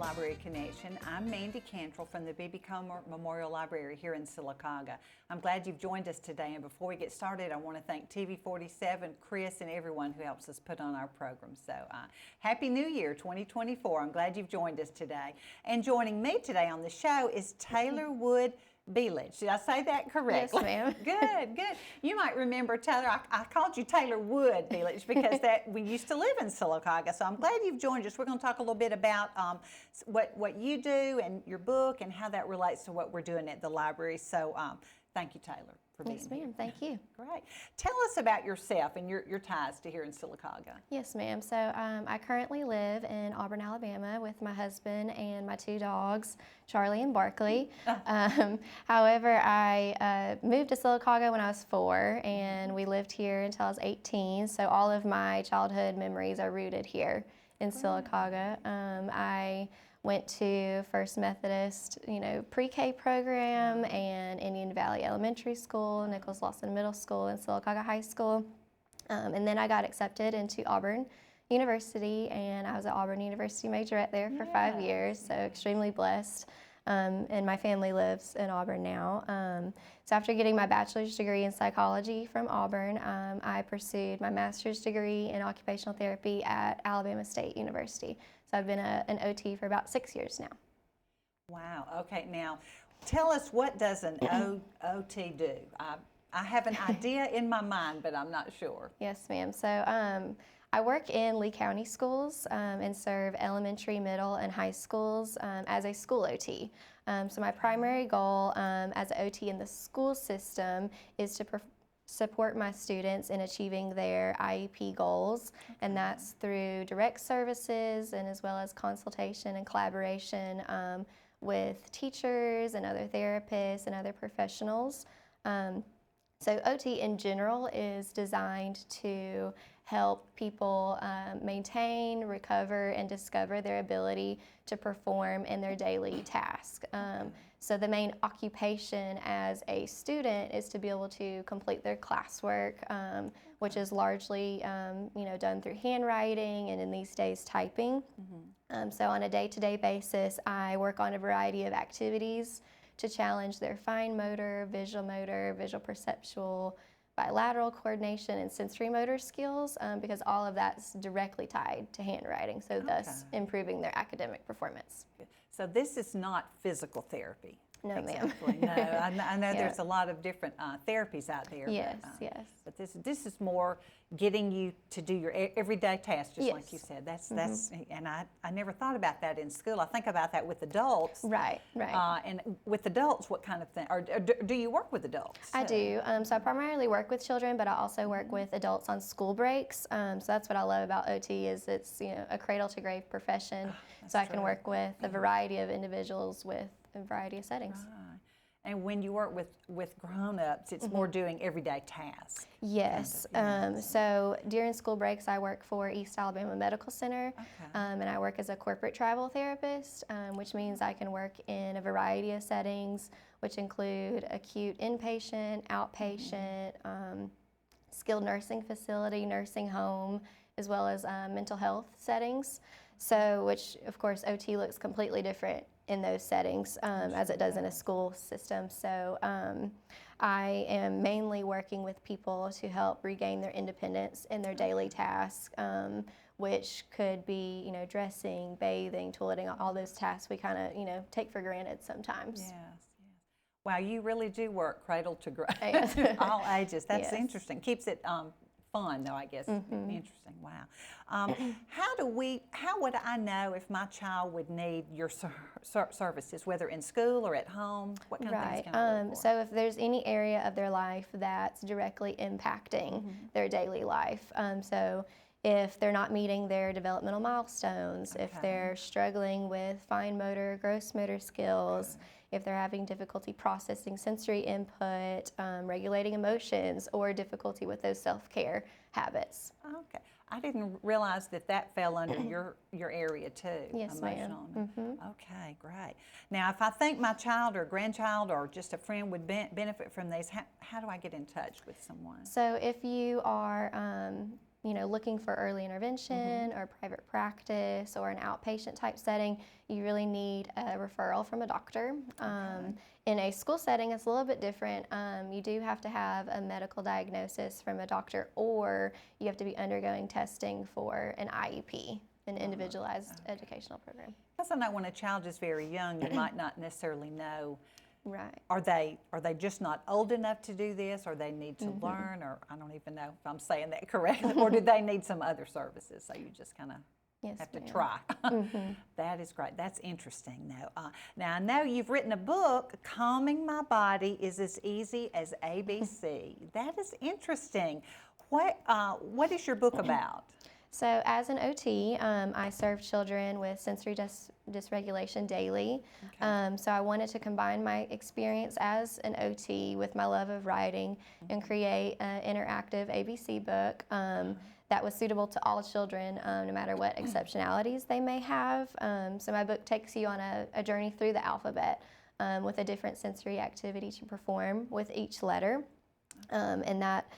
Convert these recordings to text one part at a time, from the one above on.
Library Connection. I'm Mandi Cantrell from the BBCML Memorial Library here in Sylacauga. I'm glad you've joined us today, and before we get started, I want to thank TV47, Chris, and everyone who helps us put on our program. So, Happy New Year 2024. I'm glad you've joined us today. And joining me today on the show is Taylor Wood Belich. Did I say that correctly? Yes, ma'am. Good, good. You might remember, Taylor, I called you Taylor Wood Belich because we used to live in Sylacauga. So I'm glad you've joined us. We're going to talk a little bit about what you do and your book and how that relates to what we're doing at the library. So thank you, Taylor, for being here. Yes, ma'am. Thank you. Great. Tell us about yourself and your ties to here in Sylacauga. Yes, ma'am. So I currently live in Auburn, Alabama with my husband and my two dogs, Charlie and Barkley. However, I moved to Sylacauga when I was 4, and we lived here until I was 18. So all of my childhood memories are rooted here in Sylacauga. I went to First Methodist, pre-K program and Indian Valley Elementary School, Nicholas Lawson Middle School, and Sylacauga High School. And then I got accepted into Auburn University, and I was an Auburn University majorette there for 5 years, so extremely blessed. And my family lives in Auburn now. So after getting my bachelor's degree in psychology from Auburn, I pursued my master's degree in occupational therapy at Alabama State University. So I've been an OT for about 6 years now. Wow. Okay. Now, tell us, what does an OT do? I have an idea in my mind, but I'm not sure. Yes, ma'am. So I work in Lee County schools and serve elementary, middle, and high schools as a school OT. So my primary goal as an OT in the school system is to support my students in achieving their IEP goals, and that's through direct services and as well as consultation and collaboration with teachers and other therapists and other professionals. So OT in general is designed to help people maintain, recover, and discover their ability to perform in their daily task. So the main occupation as a student is to be able to complete their classwork, which is largely done through handwriting and in these days typing. So on a day-to-day basis, I work on a variety of activities to challenge their fine motor, visual perceptual, bilateral coordination, and sensory motor skills, because all of that's directly tied to handwriting, so thus improving their academic performance. So this is not physical therapy? No, exactly. ma'am. No, I know there's a lot of different therapies out there. Yes, yes. But this is more getting you to do your everyday tasks, just like you said. That's and I never thought about that in school. I think about that with adults. Right. And with adults, what kind of thing? Or do you work with adults? I do. So I primarily work with children, but I also work with adults on school breaks. So that's what I love about OT, is it's a cradle to grave profession. So I can work with a variety of individuals with a variety of settings. Right. And when you work with grown-ups, it's more doing everyday tasks. Yes. So during school breaks, I work for East Alabama Medical Center, and I work as a corporate travel therapist, which means I can work in a variety of settings, which include acute inpatient, outpatient, skilled nursing facility, nursing home, as well as mental health settings. So, which of course OT looks completely different in those settings as it does in a school system. So I am mainly working with people to help regain their independence in their daily tasks, which could be, dressing, bathing, toileting, all those tasks we kind of, take for granted sometimes. Yes. Wow, you really do work cradle to grave, all ages. That's interesting. Keeps it fun, though, I guess. Interesting. Wow. How would I know if my child would need your services, whether in school or at home? What kind of things can I look for? So if there's any area of their life that's directly impacting their daily life, so if they're not meeting their developmental milestones, if they're struggling with fine motor, gross motor skills, if they're having difficulty processing sensory input, regulating emotions, or difficulty with those self-care habits. Okay. I didn't realize that fell under your area too. Yes, ma'am. Okay, great. Now, if I think my child or grandchild or just a friend would benefit from these, how do I get in touch with someone? So if you are looking for early intervention or private practice or an outpatient type setting, you really need a referral from a doctor. In a school setting, it's a little bit different. You do have to have a medical diagnosis from a doctor, or you have to be undergoing testing for an IEP, an individualized educational program. Because I know when a child is very young, you might not necessarily know. Right. Are they just not old enough to do this, or they need to learn, or I don't even know if I'm saying that correctly, or do they need some other services? So you just kind of have to try. That is great. That's interesting, though. Now, I know you've written a book, Calming My Body is as Easy as ABC. That is interesting. What is your book about? So as an OT, I serve children with sensory dysregulation daily. So I wanted to combine my experience as an OT with my love of writing and create an interactive ABC book that was suitable to all children, no matter what exceptionalities they may have. So my book takes you on a journey through the alphabet with a different sensory activity to perform with each letter. And that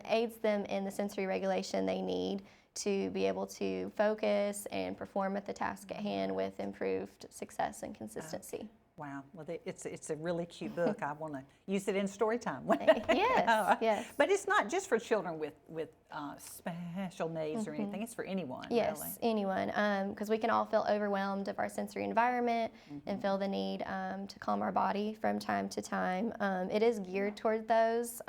aids them in the sensory regulation they need to be able to focus and perform at the task at hand with improved success and conconsistency. Wow, well, it's a really cute book. I want to use it in story time. Yes, yes. But it's not just for children with special needs or anything. It's for anyone. Yes, really. anyone. Because we can all feel overwhelmed of our sensory environment and feel the need to calm our body from time to time. It is geared toward those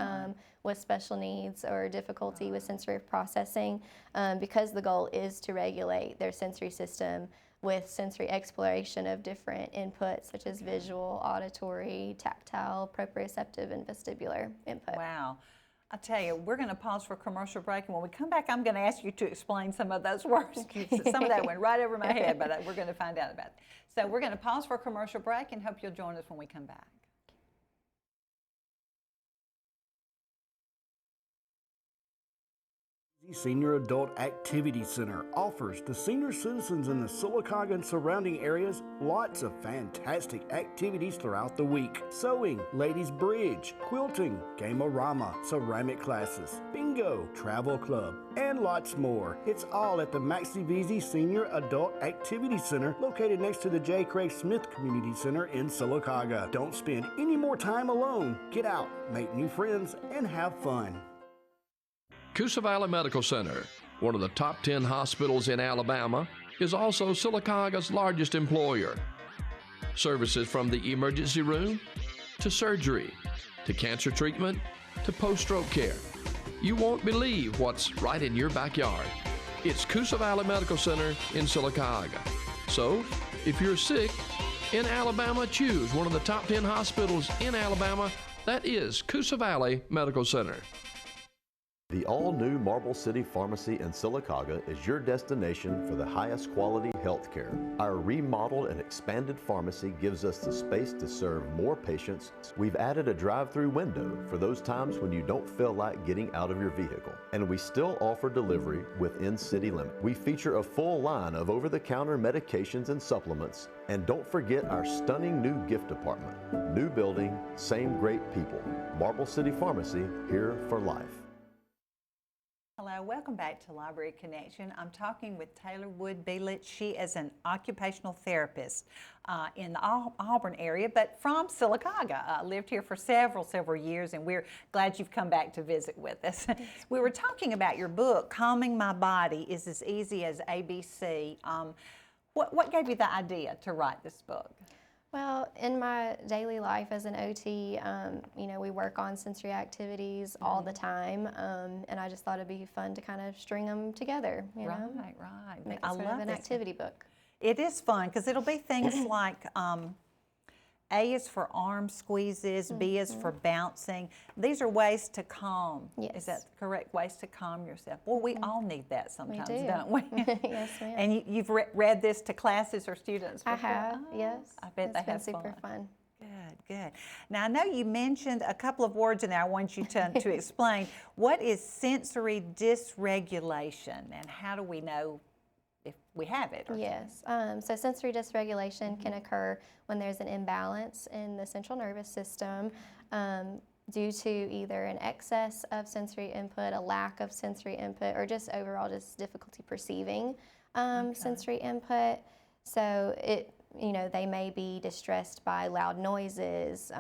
with special needs or difficulty with sensory processing, because the goal is to regulate their sensory system with sensory exploration of different inputs such as visual, auditory, tactile, proprioceptive, and vestibular input. Wow. I tell you, we're going to pause for a commercial break, and when we come back, I'm going to ask you to explain some of those words. Some of that went right over my head, but we're going to find out about it. So we're going to pause for a commercial break and hope you'll join us when we come back. Senior Adult Activity Center offers the senior citizens in the Sylacauga and surrounding areas lots of fantastic activities throughout the week. Sewing, ladies bridge, quilting, game-orama, ceramic classes, bingo, travel club, and lots more. It's all at the Maxie Veazey Senior Adult Activity Center located next to the J. Craig Smith Community Center in Sylacauga. Don't spend any more time alone. Get out, make new friends, and have fun. Coosa Valley Medical Center, one of the top 10 hospitals in Alabama, is also Sylacauga's largest employer. Services from the emergency room to surgery to cancer treatment to post-stroke care. You won't believe what's right in your backyard. It's Coosa Valley Medical Center in Sylacauga. So, if you're sick in Alabama, choose one of the top 10 hospitals in Alabama. That is Coosa Valley Medical Center. The all-new Marble City Pharmacy in Sylacauga is your destination for the highest quality health care. Our remodeled and expanded pharmacy gives us the space to serve more patients. We've added a drive-through window for those times when you don't feel like getting out of your vehicle. And we still offer delivery within city limits. We feature a full line of over-the-counter medications and supplements. And don't forget our stunning new gift department. New building, same great people. Marble City Pharmacy, here for life. Hello, welcome back to Library Connection. I'm talking with Taylor Wood Belich. She is an occupational therapist in the Auburn area, but from Sylacauga. Lived here for several years, and we're glad you've come back to visit with us. We were talking about your book, Calming My Body is as Easy as ABC. What gave you the idea to write this book? Well, in my daily life as an OT, we work on sensory activities all the time, and I just thought it'd be fun to kind of string them together, Right. Make it I sort love of an this. activity book. It is fun because it'll be things like A is for arm squeezes, B is for bouncing. These are ways to calm. Yes. Is that the correct ways to calm yourself? Well, we all need that sometimes, do. don't we? Yes, ma'am. And you've read this to classes or students before? I have, Oh, yes. I bet It's they been have super fun. Good. Now, I know you mentioned a couple of words in there I want you to explain. What is sensory dysregulation, and how do we know if we have it? Yes. So sensory dysregulation can occur when there's an imbalance in the central nervous system. due to either an excess of sensory input, a lack of sensory input, or just overall just difficulty perceiving sensory input. So they may be distressed by loud noises,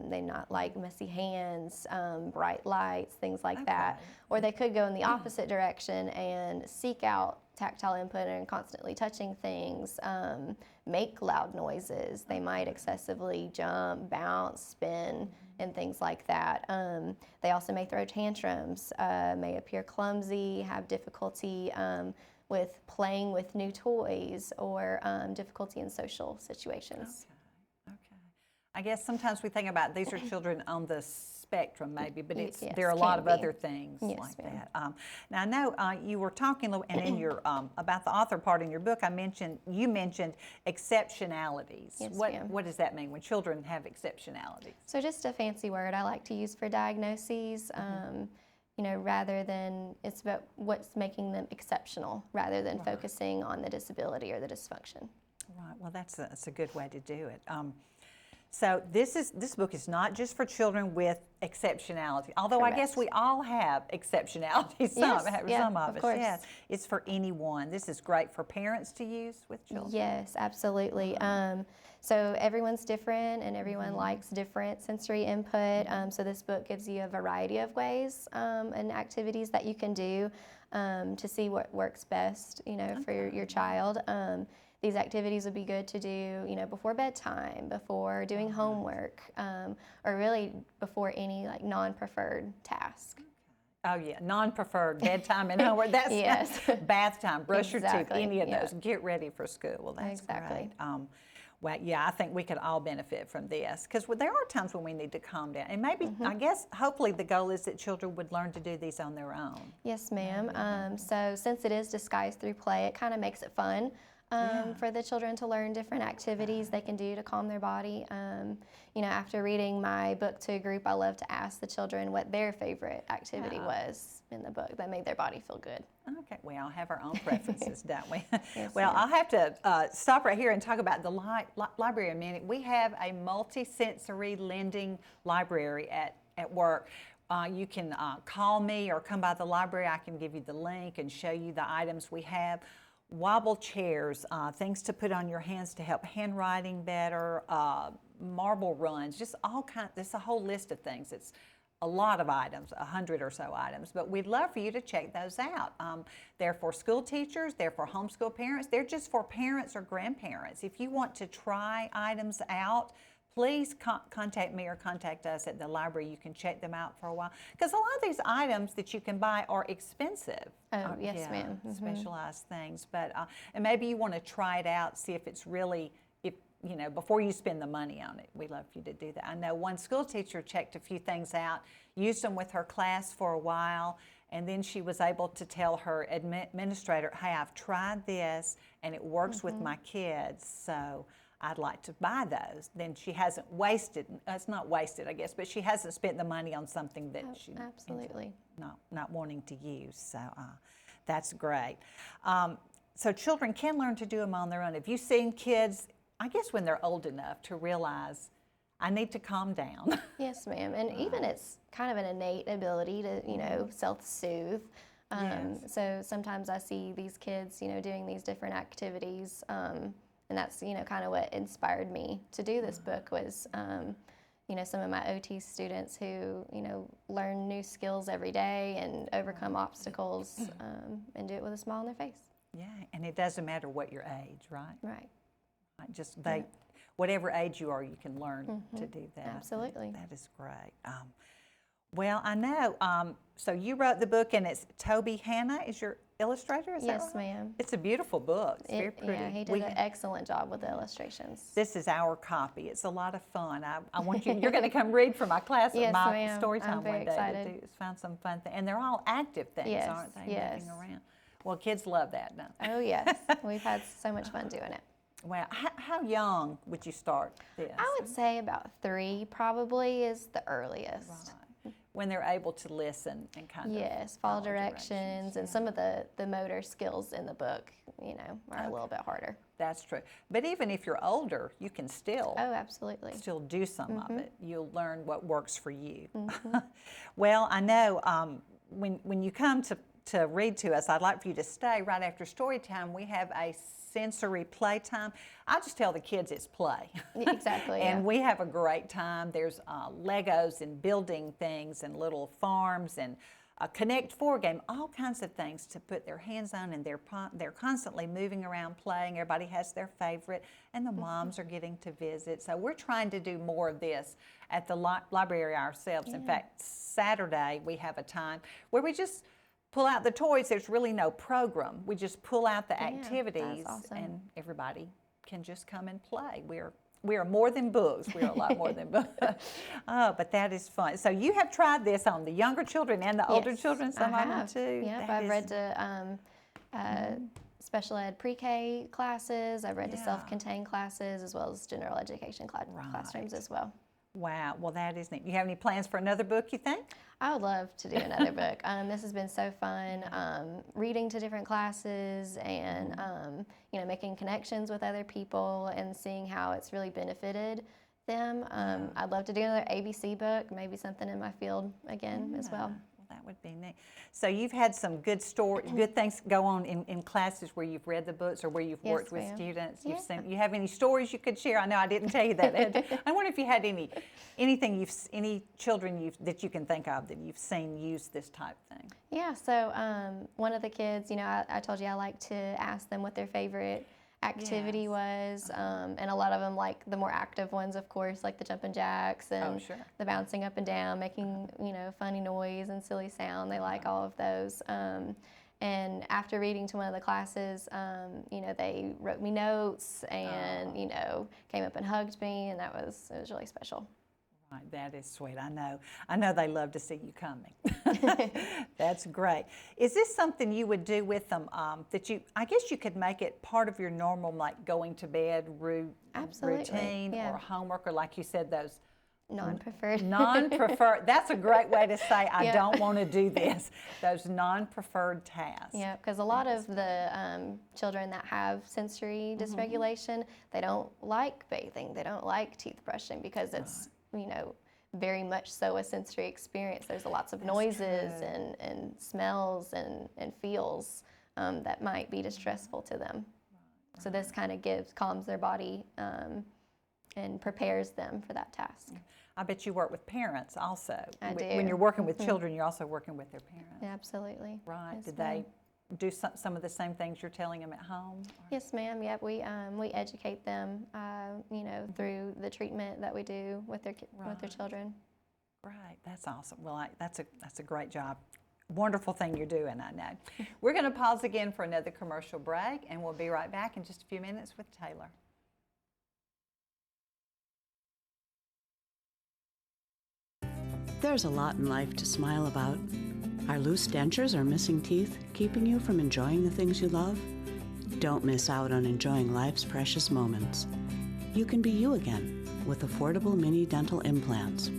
they not like messy hands, bright lights, things like that. Or they could go in the opposite direction and seek out tactile input and constantly touching things, make loud noises. They might excessively jump, bounce, spin, and things like that. They also may throw tantrums, may appear clumsy, have difficulty with playing with new toys, or difficulty in social situations. Okay. I guess sometimes we think about these are children on the spectrum maybe, but there are a can lot of be. other things Yes, like ma'am. that. Now I know you were talking a little, and in your about the author part in your book, you mentioned exceptionalities. Yes, ma'am. What does that mean when children have exceptionalities? So just a fancy word I like to use for diagnoses. Rather than, it's about what's making them exceptional rather than focusing on the disability or the dysfunction. Right. Well, that's a good way to do it. So this book is not just for children with exceptionality, although I guess we all have exceptionality. Some of us. Course. Yes, it's for anyone. This is great for parents to use with children. Yes, absolutely. So everyone's different, and everyone likes different sensory input. So this book gives you a variety of ways and activities that you can do to see what works best, for your child. These activities would be good to do, before bedtime, before doing homework, or really before any non-preferred task. Oh yeah, non-preferred bedtime and homework. That's Yes. bath time, brush your teeth, Exactly, any of yeah. those. Get ready for school. Well, that's Exactly. great. Well, yeah, I think we could all benefit from this because there are times when we need to calm down. And maybe, I guess, hopefully the goal is that children would learn to do these on their own. Yes, ma'am. So since it is disguised through play, it kind of makes it fun for the children to learn different activities they can do to calm their body. After reading my book to a group, I love to ask the children what their favorite activity was in the book that made their body feel good. Okay, we all have our own preferences, don't we? Yes, Well, ma'am. I'll have to stop right here and talk about the library a minute. We have a multi-sensory lending library at work. You can call me or come by the library. I can give you the link and show you the items we have. Wobble chairs, things to put on your hands to help handwriting better, marble runs, just all kinds. There's a whole list of things. It's a lot of items, 100 or so items, but we'd love for you to check those out. They're for school teachers, they're for homeschool parents, they're just for parents or grandparents. If you want to try items out, please contact me or contact us at the library. You can check them out for a while. Because a lot of these items that you can buy are expensive. Oh, yes, ma'am. Specialized things. But and maybe you want to try it out, see if it's really, before you spend the money on it. We'd love for you to do that. I know one school teacher checked a few things out, used them with her class for a while, and then she was able to tell her administrator, hey, I've tried this, and it works with my kids, so I'd like to buy those. Then she hasn't wasted, it's not wasted, I guess, but she hasn't spent the money on something that she Absolutely. not wanting to use. So that's great. So children can learn to do them on their own. Have you seen kids, I guess when they're old enough to realize, I need to calm down? Yes, ma'am. And even it's kind of an innate ability to, self-soothe. Yes. So sometimes I see these kids, doing these different activities, and that's, kind of what inspired me to do this book was, some of my OT students who, learn new skills every day and overcome obstacles and do it with a smile on their face. Yeah, and it doesn't matter what your age, right? Right. Just whatever age you are, you can learn to do that. Absolutely. That is great. Well, I know. So you wrote the book, and it's Toby Hanna is your illustrator. Is that Yes, right? ma'am. It's a beautiful book. It's very pretty. Yeah, he did an excellent job with the illustrations. This is our copy. It's a lot of fun. I want you. You're going to come read for my class Yes, at my ma'am. story I'm time very one day. excited. To find some fun things, and they're all active things, Yes, aren't they? yes. Moving around. Well, kids love that, don't they? Oh, yes. We've had so much fun doing it. Well, how young would you start this? I would say about 3 probably is the earliest. Right. When they're able to listen and kind of Yes, follow directions and some of the motor skills in the book are a little bit harder. That's true. But even if you're older, you can still Oh, absolutely. still do some of it. You'll learn what works for you. Well, I know when you come to read to us, I'd like for you to stay right after story time. We have a sensory play time. I just tell the kids it's play. Exactly. And yeah. we have a great time. There's Legos and building things and little farms and a Connect 4 game, all kinds of things to put their hands on, and they're constantly moving around playing. Everybody has their favorite, and the moms are getting to visit. So we're trying to do more of this at the library ourselves. In fact, Saturday we have a time where we just pull out the toys. There's really no program. We just pull out the activities, that's awesome. and everybody can just come and play. We are more than books. We are a lot more than books. Oh, but that is fun. So you have tried this on the younger children and the older Yes, children, some I of them have. too. Yep, That I've is- read to special ed pre-K classes. I've read to Yeah. self-contained classes as well as general education classrooms as well. Wow, well that is neat. You have any plans for another book, you think? I would love to do another book. This has been so fun, reading to different classes and making connections with other people and seeing how it's really benefited them. I'd love to do another ABC book, maybe something in my field again as well. Well, that would be neat. So you've had some good things go on in classes where you've read the books or where you've Yes, worked with ma'am. students. Yeah. You have any stories you could share? I know I didn't tell you that. I wonder if you had any children that you can think of that you've seen use this type thing. Yeah, so one of the kids, I told you I like to ask them what their favorite activity was, and a lot of them like the more active ones, of course, like the jumping jacks and sure. the bouncing up and down, making funny noise and silly sound. They like all of those. And after reading to one of the classes, they wrote me notes and came up and hugged me, and it was really special. Right, that is sweet. I know they love to see you coming. That's great. Is this something you would do with them I guess you could make it part of your normal, like going to bed Absolutely, routine yeah. or homework, or like you said, those Non-preferred. non-preferred. That's a great way to say I Yeah. don't want to do this. Those non-preferred tasks. Yeah, because a lot of the children that have sensory dysregulation, they don't like bathing, they don't like teeth brushing because it's, very much so a sensory experience. There's lots of noises and smells and feels that might be distressful to them. So this kind of calms their body and prepares them for that task. I bet you work with parents also. I do. When you're working with children, you're also working with their parents. Yeah, absolutely. Right. Yes, Did ma'am. they do some of the same things you're telling them at home? Yes, ma'am. Yep, we educate them, through the treatment that we do with their children. Right, that's awesome. Well, that's a great job. Wonderful thing you're doing, I know. We're going to pause again for another commercial break, and we'll be right back in just a few minutes with Taylor. There's a lot in life to smile about. Are loose dentures or missing teeth keeping you from enjoying the things you love? Don't miss out on enjoying life's precious moments. You can be you again with affordable mini dental implants.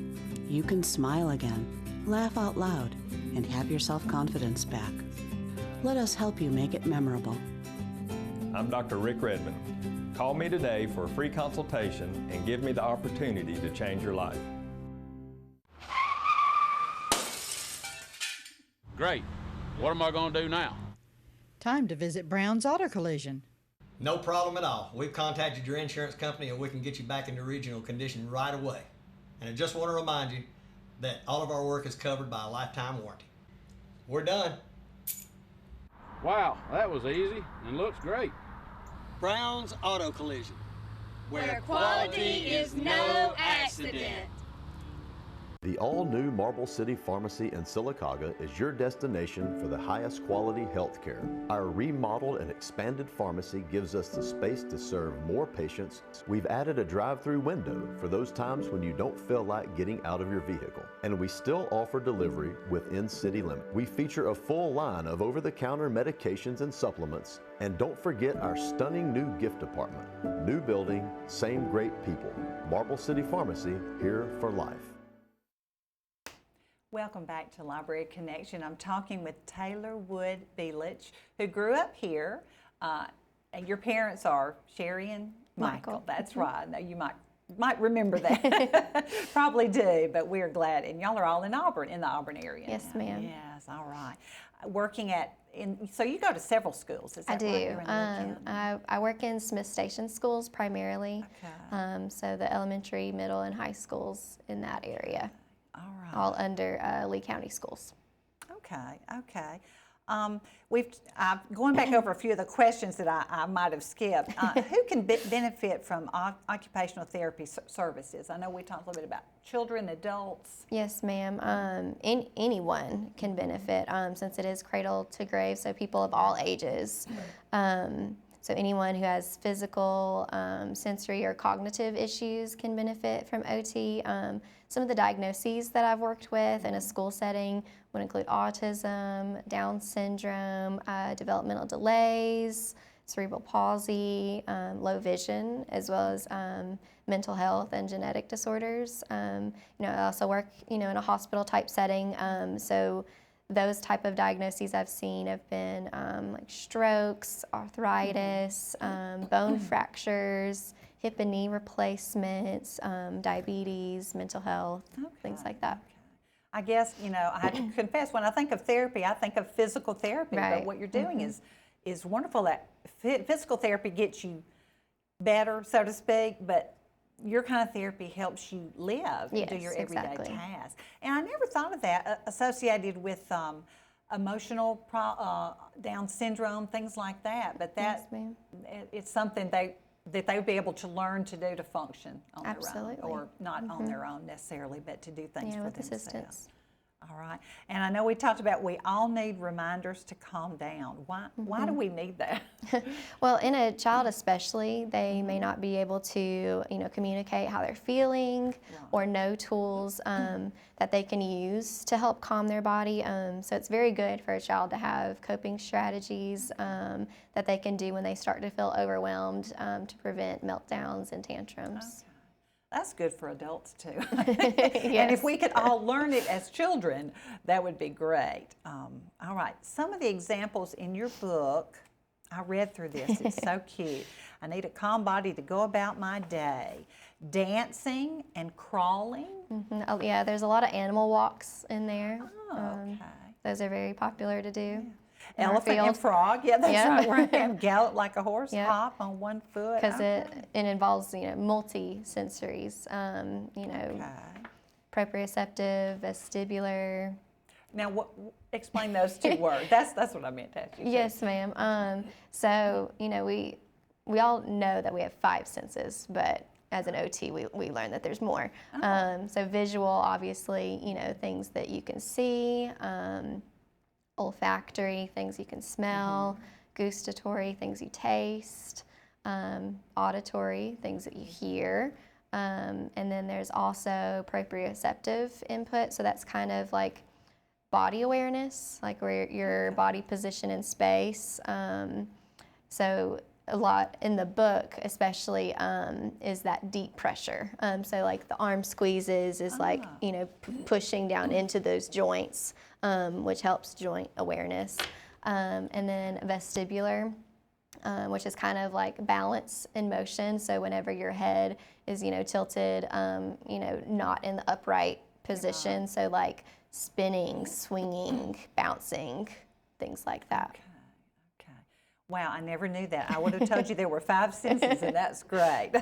You can smile again, laugh out loud, and have your self-confidence back. Let us help you make it memorable. I'm Dr. Rick Redmond. Call me today for a free consultation and give me the opportunity to change your life. Great. What am I going to do now? Time to visit Brown's Auto Collision. No problem at all. We've contacted your insurance company and we can get you back into original condition right away. And I just want to remind you that all of our work is covered by a lifetime warranty. We're done. Wow, that was easy and looks great. Brown's Auto Collision. Where quality is no accident. The all-new Marble City Pharmacy in Sylacauga is your destination for the highest quality health care. Our remodeled and expanded pharmacy gives us the space to serve more patients. We've added a drive-through window for those times when you don't feel like getting out of your vehicle. And we still offer delivery within city limits. We feature a full line of over-the-counter medications and supplements. And don't forget our stunning new gift department. New building, same great people. Marble City Pharmacy, here for life. Welcome back to Library Connection. I'm talking with Taylor Wood Belich, who grew up here And your parents are Sherry and Michael. That's Mm-hmm. right. Now you might remember that. Probably do, but we're glad. And y'all are all in Auburn, in the Auburn area. Yes, now. ma'am. Yes, all right. Working so you go to several schools, is that I do. right? You're in Lee County? I work in Smith Station schools primarily. Okay. So the elementary, middle, and high schools in that area, All right. all under Lee County schools. Okay, okay. Going back over a few of the questions that I might have skipped. Who can benefit from occupational therapy services? I know we talked a little bit about children, adults. Yes, ma'am. Anyone can benefit since it is cradle to grave, so people of all ages. So anyone who has physical, sensory, or cognitive issues can benefit from OT. Some of the diagnoses that I've worked with in a school setting would include autism, Down syndrome, developmental delays, cerebral palsy, low vision, as well as mental health and genetic disorders. I also work, in a hospital type setting. So those type of diagnoses I've seen have been like strokes, arthritis, bone fractures, hip and knee replacements, diabetes, mental health, things like that. I guess, I have to confess, when I think of therapy, I think of physical therapy. Right. But what you're doing is wonderful. That physical therapy gets you better, so to speak, but your kind of therapy helps you live, Yes, do your everyday exactly. tasks. And I never thought of that associated with emotional Down syndrome, things like that. But Yes, ma'am. it's something that they would be able to learn to do to function on their Absolutely. own, or not on their own necessarily, but to do things for with themselves. assistance. All right. And I know we talked about we all need reminders to calm down. Why do we need that? Well, in a child especially, they may not be able to, communicate how they're feeling or know tools that they can use to help calm their body. So it's very good for a child to have coping strategies that they can do when they start to feel overwhelmed to prevent meltdowns and tantrums. That's good for adults too. And if we could all learn it as children, that would be great. All right, some of the examples in your book, I read through this, it's so cute. I need a calm body to go about my day. Dancing and crawling. Oh, yeah, there's a lot of animal walks in there. Oh, okay. Those are very popular to do. Elephant and frog, yeah, that's Yeah. right. Where I can gallop like a horse, Yeah. hop on one foot. Because it involves, multi-sensories, Okay. proprioceptive, vestibular. Now, explain those two words. That's what I meant to ask you. Yes, ma'am. So, we all know that we have 5 senses, but as an OT, we learn that there's more. So visual, obviously, things that you can see, olfactory, things you can smell, gustatory, things you taste, auditory, things that you hear, and then there's also proprioceptive input, so that's kind of like body awareness, like where your body position in space. So a lot in the book especially is that deep pressure. So like the arm squeezes is like, pushing down into those joints, which helps joint awareness. And then vestibular, which is kind of like balance in motion. So whenever your head is, tilted, not in the upright position. So like spinning, swinging, bouncing, things like that. Wow, I never knew that. I would have told you there were 5 senses, and that's great.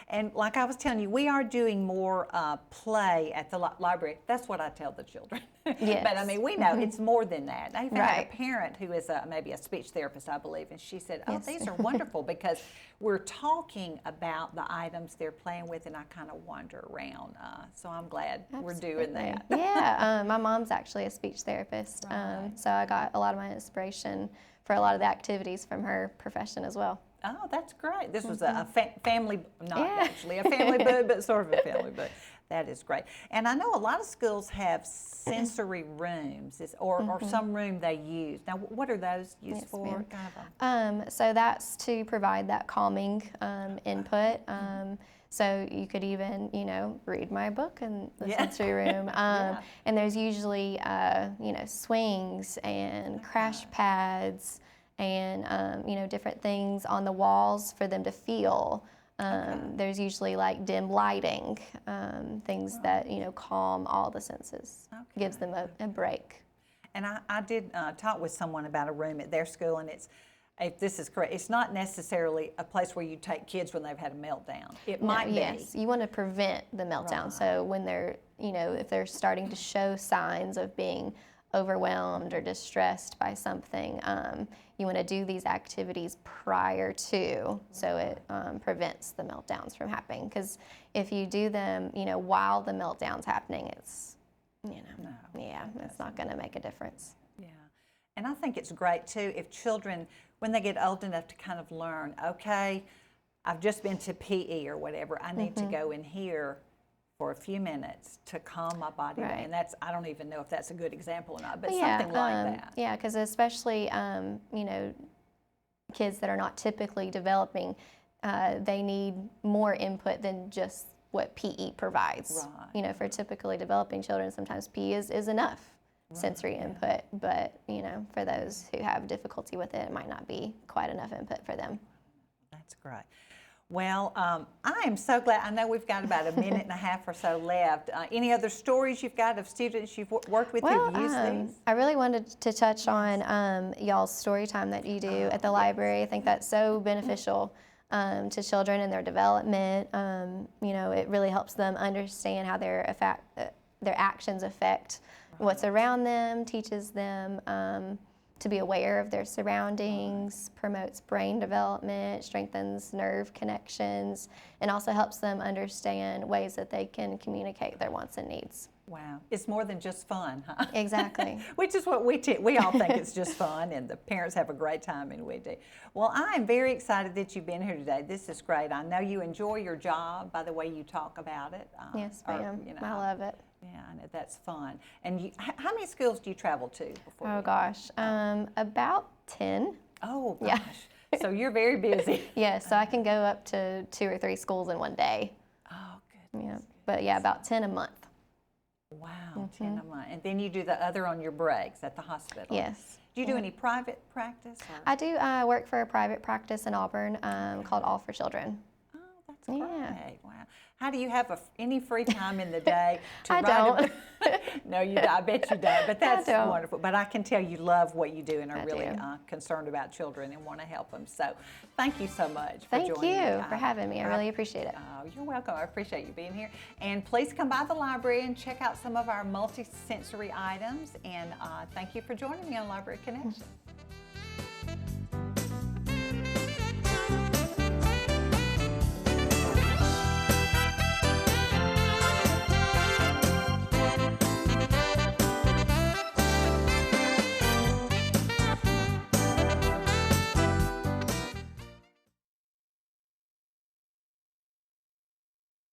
And like I was telling you, we are doing more play at the library. That's what I tell the children. Yes. But I mean, we know it's more than that. I even had Right. a parent who is maybe a speech therapist, I believe, and she said, Yes. these are wonderful because we're talking about the items they're playing with, and I kind of wander around. So I'm glad we're doing that. Yeah, my mom's actually a speech therapist, so I got a lot of my inspiration for a lot of the activities from her profession as well. Oh, that's great. This was a family, actually a family book, but sort of a family book. That is great. And I know a lot of schools have sensory rooms or some room they use. Now, what are those used for? So that's to provide that calming input. So you could even, read my book in the sensory room. And there's usually, swings and crash pads and different things on the walls for them to feel. There's usually like dim lighting, things that calm all the senses, gives them a break. And I did talk with someone about a room at their school, and if this is correct, it's not necessarily a place where you take kids when they've had a meltdown. It might be. Yes, you want to prevent the meltdown. Right. So when they're, if they're starting to show signs of being overwhelmed or distressed by something, you want to do these activities prior to, so it prevents the meltdowns from happening. Because if you do them, while the meltdown's happening, it's, it's not going to make a difference. Yeah, and I think it's great too if children, when they get old enough to kind of learn, okay, I've just been to PE or whatever, I need to go in here for a few minutes to calm my body down. And I don't even know if that's a good example or not, but something like that. Yeah, because especially, kids that are not typically developing, they need more input than just what PE provides. Right. For typically developing children, sometimes PE is enough sensory input, but for those who have difficulty with it, it might not be quite enough input for them. That's great. Well, I am so glad. I know we've got about a minute and a half or so left. Any other stories you've got of students you've worked with who've used these? I really wanted to touch on y'all's story time that you do at the library. I think that's so beneficial to children and their development. It really helps them understand how their actions affect what's around them, teaches them to be aware of their surroundings, promotes brain development, strengthens nerve connections, and also helps them understand ways that they can communicate their wants and needs. Wow, it's more than just fun, huh? Exactly. Which is what we all think it's just fun, and the parents have a great time, and we do. Well, I am very excited that you've been here today. This is great. I know you enjoy your job by the way you talk about it. Yes, ma'am. I love it. Yeah, I know, that's fun. And how many schools do you travel to before? Oh gosh, about 10. Oh gosh, yeah. So you're very busy. Yeah, so I can go up to 2 or 3 schools in one day. Oh goodness. Yeah, but yeah, about 10 a month. Wow, 10 a month. And then you do the other on your breaks at the hospital. Yes. Do you do any private practice? Or? I do work for a private practice in Auburn called All for Children. Oh, that's great. Yeah. Wow. How do you have any free time in the day to I don't. No, I bet you don't, but that's wonderful. But I can tell you love what you do and are really concerned about children and want to help them. So thank you so much for joining me. Thank you for having me. I really appreciate it. You're welcome. I appreciate you being here. And please come by the library and check out some of our multi-sensory items. And thank you for joining me on Library Connection.